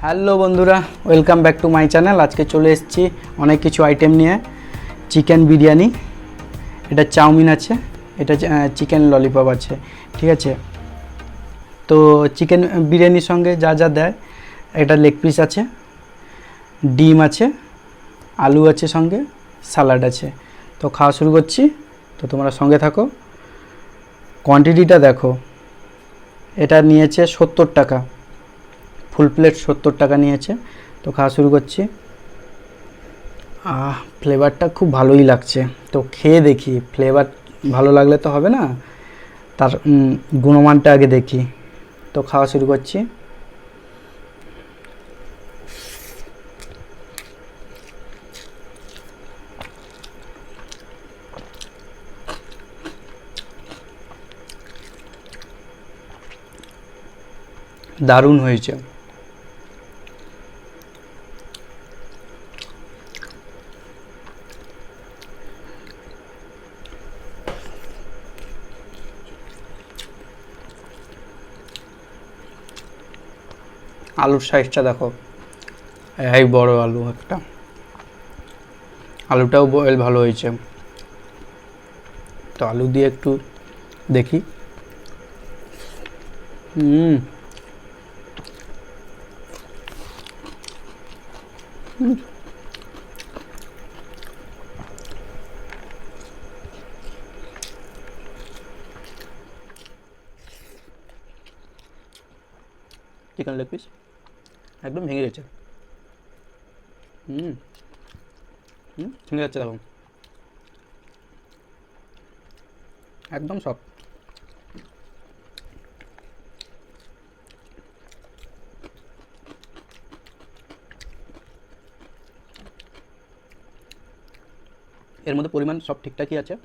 Hello বন্ধুরা, welcome back to my channel. আজকে চলে এসেছি অনেক কিছু আইটেম নিয়ে। চিকেন বিরিয়ানি, এটা চাউমিন আছে, এটা চিকেন ললিপপ আছে, ঠিক আছে। তো চিকেন বিরিয়ানির সঙ্গে যা যা দেয়, এটা লেগ পিস আছে, ডিম আছে, আলু আছে, সঙ্গে স্যালাড আছে। তো খাওয়া শুরু করছি, তো তোমরা সঙ্গে থাকো। কোয়ান্টিটিটা দেখো, এটা নিয়েছে 70 টাকা, ফুল প্লেট 70 টাকা নিয়েছে। তো খাওয়া শুরু করছি। ফ্লেভারটা খুব ভালোই লাগছে, তো খেয়ে দেখি। ফ্লেভার ভালো লাগলে তো হবে না, তার গুণমানটা আগে দেখি। তো খাওয়া শুরু করছি। দারুণ হয়েছে। আলুর সাইজটা দেখো, এই বড় আলু একটা। আলুটাও বয়েল ভালো হয়েছে। তো আলু দিয়ে একটু দেখি। চিকেন লেগ পিস একদম ভেঙে গেছে। ভেঙে যাচ্ছে দেখো, একদম সফট। এর মধ্যে পরিমাণ সব ঠিকঠাকই আছে।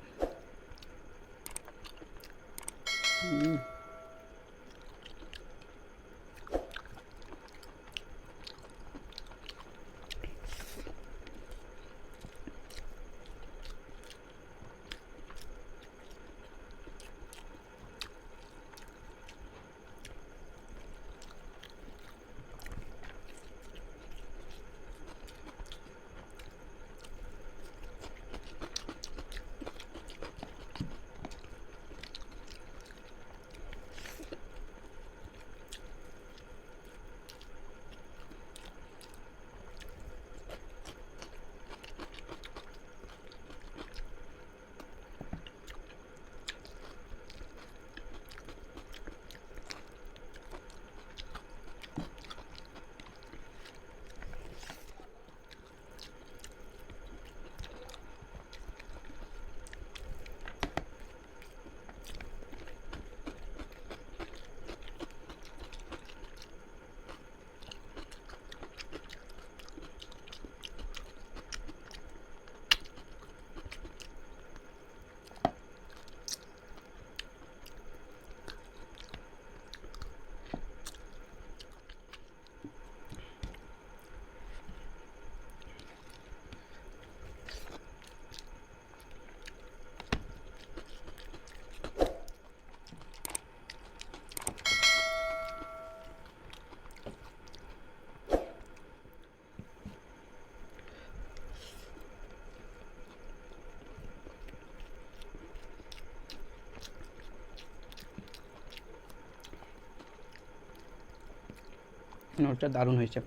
ওটা দারুণ হয়েছে।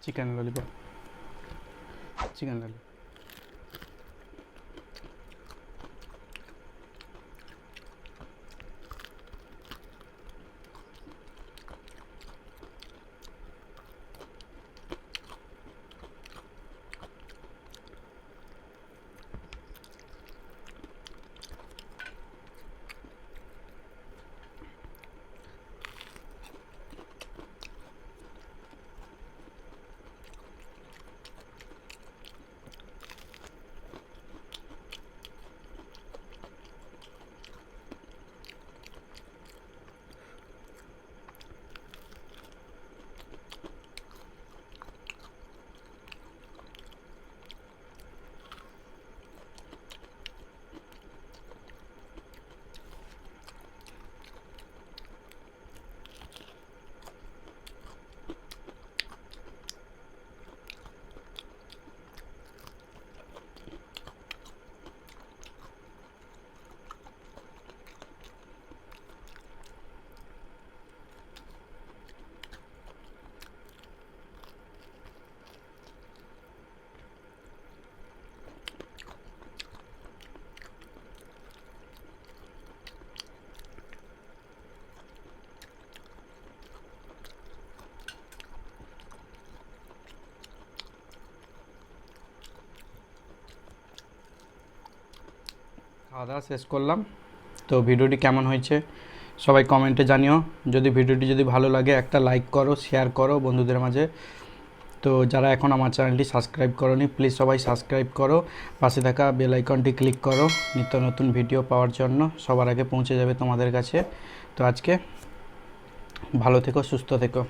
Chicken lollipop, chicken lollipop. খাওয়া দাওয়া শেষ করলাম। তো ভিডিওটি কেমন হয়েছে সবাই কমেন্টে জানিও। যদি ভিডিওটি যদি ভালো লাগে একটা লাইক করো, শেয়ার করো বন্ধুদের মাঝে। তো যারা এখন আমার চ্যানেলটি সাবস্ক্রাইব করোনি প্লিজ সবাই সাবস্ক্রাইব করো, পাশে থাকা বেল আইকনটি ক্লিক করো নিত্য নতুন ভিডিও পাওয়ার জন্য, সবার আগে পৌঁছে যাবে তোমাদের কাছে। তো আজকে ভালো থেকো, সুস্থ থেকো।